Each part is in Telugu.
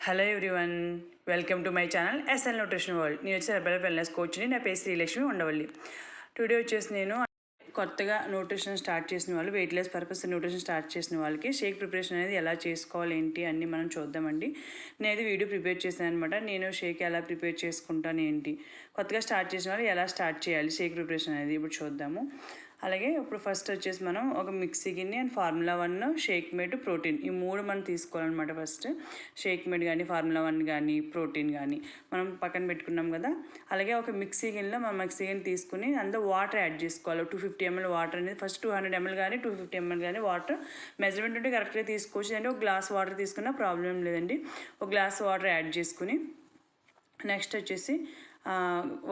Hello everyone, welcome to my channel SL nutrition world. నేను వచ్చి హెర్బల్ వెల్నెస్ కోచ్ని. నా పేరు శ్రీలక్ష్మి ఉండవల్లి. టుడే వచ్చేసి నేను కొత్తగా న్యూట్రిషన్ స్టార్ట్ చేసిన వాళ్ళు, weight less purpose nutrition start చేసిన వాళ్ళకి షేక్ ప్రిపరేషన్ అనేది ఎలా చేసుకోవాలి ఏంటి అన్నీ మనం చూద్దామండి. నేను వీడియో ప్రిపేర్ చేశాను అనమాట. నేను షేక్ ఎలా ప్రిపేర్ చేసుకుంటాను ఏంటి, కొత్తగా స్టార్ట్ చేసిన వాళ్ళు ఎలా స్టార్ట్ చేయాలి షేక్ ప్రిపరేషన్ అనేది ఇప్పుడు చూద్దాము. అలాగే ఇప్పుడు ఫస్ట్ వచ్చేసి మనం ఒక మిక్సీ గిన్నె and formula 1, shake made, protein, ఈ మూడు మనం తీసుకోవాలన్నమాట. ఫస్ట్ షేక్ మేడ్ కానీ, ఫార్ములా 1 కానీ, ప్రోటీన్ కానీ మనం పక్కన పెట్టుకున్నాం కదా. అలాగే ఒక మిక్సీ గిన్నెలో మనం మిక్సీ గిన్నె తీసుకుని అందులో వాటర్ యాడ్ చేసుకోవాలి. 250 ml వాటర్ అనేది ఫస్ట్ 200 ml కానీ 250 ml కానీ వాటర్ మెజర్మెంట్ ఉంటే కరెక్ట్గా తీసుకోవచ్చు. అంటే ఒక గ్లాస్ వాటర్ తీసుకున్నా ప్రాబ్లం లేదండి. ఒక గ్లాస్ వాటర్ యాడ్ చేసుకుని నెక్స్ట్ వచ్చేసి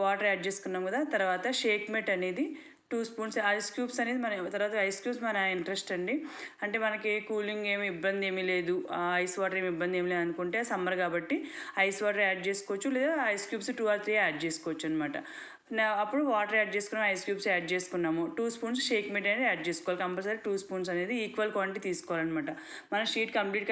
వాటర్ యాడ్ చేసుకున్నాం కదా. తర్వాత షేక్ మేట్ అనేది 2 స్పూన్స్, ఐస్ క్యూబ్స్ అనేది మన తర్వాత ఐస్ క్యూబ్స్ మన ఇంట్రెస్ట్ అండి. అంటే మనకి కూలింగ్ ఏమి ఇబ్బంది ఏమీ లేదు, ఐస్ వాటర్ ఏమి ఇబ్బంది ఏమి లేదు అనుకుంటే సమ్మర్ కాబట్టి ఐస్ వాటర్ యాడ్ చేసుకోవచ్చు, లేదా ఐస్ క్యూబ్స్ 2 or 3 యాడ్ చేసుకోవచ్చు అనమాట. అప్పుడు వాటర్ యాడ్ చేసుకున్నాం, ఐస్ క్యూబ్స్ యాడ్ చేసుకున్నాము. 2 స్పూన్స్ షేక్ మేట్ అనేది యాడ్ చేసుకోవాలి. కంపల్సరీ 2 స్పూన్స్ అనేది ఈక్వల్ క్వాంటిటీ తీసుకోవాలన్నమాట. మన షీట్ కంప్లీట్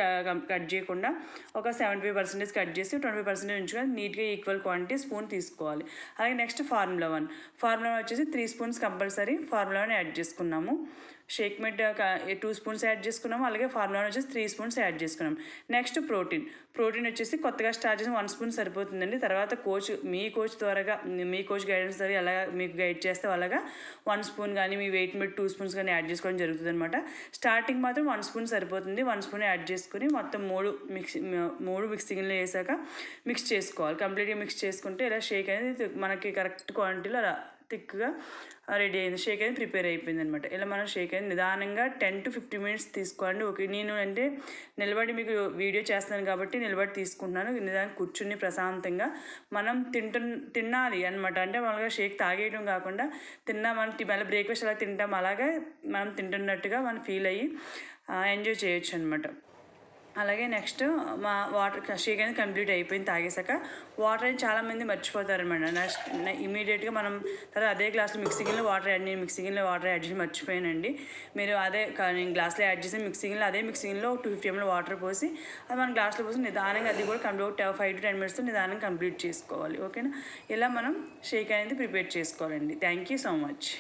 కట్ చేయకుండా ఒక 75% కట్ చేసి 25% ఉంచుకొని నీట్గా ఈక్వల్ క్వాంటిటీ స్పూన్ తీసుకోవాలి. అలాగే నెక్స్ట్ ఫార్ములా 1 వచ్చేసి 3 స్పూన్స్ కంపల్సరీ ఫార్ములా 1 యాడ్ చేసుకున్నాము. షేక్ మేట్ 2 స్పూన్స్ యాడ్ చేసుకున్నాము. అలాగే ఫార్ములా 1 వచ్చేసి 3 స్పూన్స్ యాడ్ చేసుకున్నాం. నెక్స్ట్ ప్రోటీన్ వచ్చేసి కొత్తగా స్టార్ట్ చేసి 1 స్పూన్ సరిపోతుందండి. తర్వాత మీ కోచ్ త్వరగా మీ కోచ్ గైడెన్స్ ద్వారా ఎలా మీకు గైడ్ చేస్తే అలాగా 1 స్పూన్ కానీ మీ వెయిట్ మీద 2 స్పూన్స్ కానీ యాడ్ చేసుకోవడం జరుగుతుంది అనమాట. స్టార్టింగ్ మాత్రం 1 స్పూన్ సరిపోతుంది. 1 స్పూన్ యాడ్ చేసుకుని మొత్తం మూడు మిక్సీ గిన్నెలో వేసాక మిక్స్ చేసుకోవాలి. కంప్లీట్గా మిక్స్ చేసుకుంటే ఇలా షేక్ అనేది మనకి కరెక్ట్ క్వాంటిటీలో అలా థిక్గా రెడీ అయింది. షేక్ అనేది ప్రిపేర్ అయిపోయింది అనమాట. ఇలా మనం షేక్ అనేది నిదానంగా 10 to 15 minutes తీసుకోండి. ఓకే, నేను అంటే నిలబడి మీకు వీడియో చేస్తాను కాబట్టి నిలబడి తీసుకుంటున్నాను. నిదానంగా కూర్చుని ప్రశాంతంగా మనం తినాలి అనమాట. అంటే మామూలుగా షేక్ తాగేయడం కాకుండా మనం మళ్ళీ బ్రేక్ఫాస్ట్ అలా తింటాం, అలాగే మనం తింటున్నట్టుగా మనం ఫీల్ అయ్యి ఎంజాయ్ చేయొచ్చు అనమాట. అలాగే నెక్స్ట్ మా వాటర్ షేక్ అనేది కంప్లీట్ అయిపోయింది. తాగేసాక వాటర్ అనేది చాలామంది మర్చిపోతారనమాట. నెక్స్ట్ ఇమీడియట్గా మనం తర్వాత అదే గ్లాస్లో నేను మిక్సీ గిన్నెలో వాటర్ యాడ్ చేసి మర్చిపోయానండి. మీరు నేను గ్లాస్లో యాడ్ చేసి మిక్సీ గిన్నెలో 250 ml వాటర్ పోసి అది మనం గ్లాస్లో పోసి నిదానంగా అది కూడా కంప్లీట్ 5 to 10 minutes నిదానంగా కంప్లీట్ చేసుకోవాలి. ఓకేనా, ఇలా మనం షేక్ అనేది ప్రిపేర్ చేసుకోవాలండి. Thank you so much.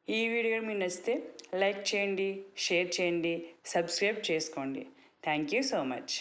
ఈ వీడియో మీకు నచ్చితే లైక్ చేయండి, షేర్ చేయండి, సబ్స్క్రైబ్ చేసుకోండి. Thank you so much.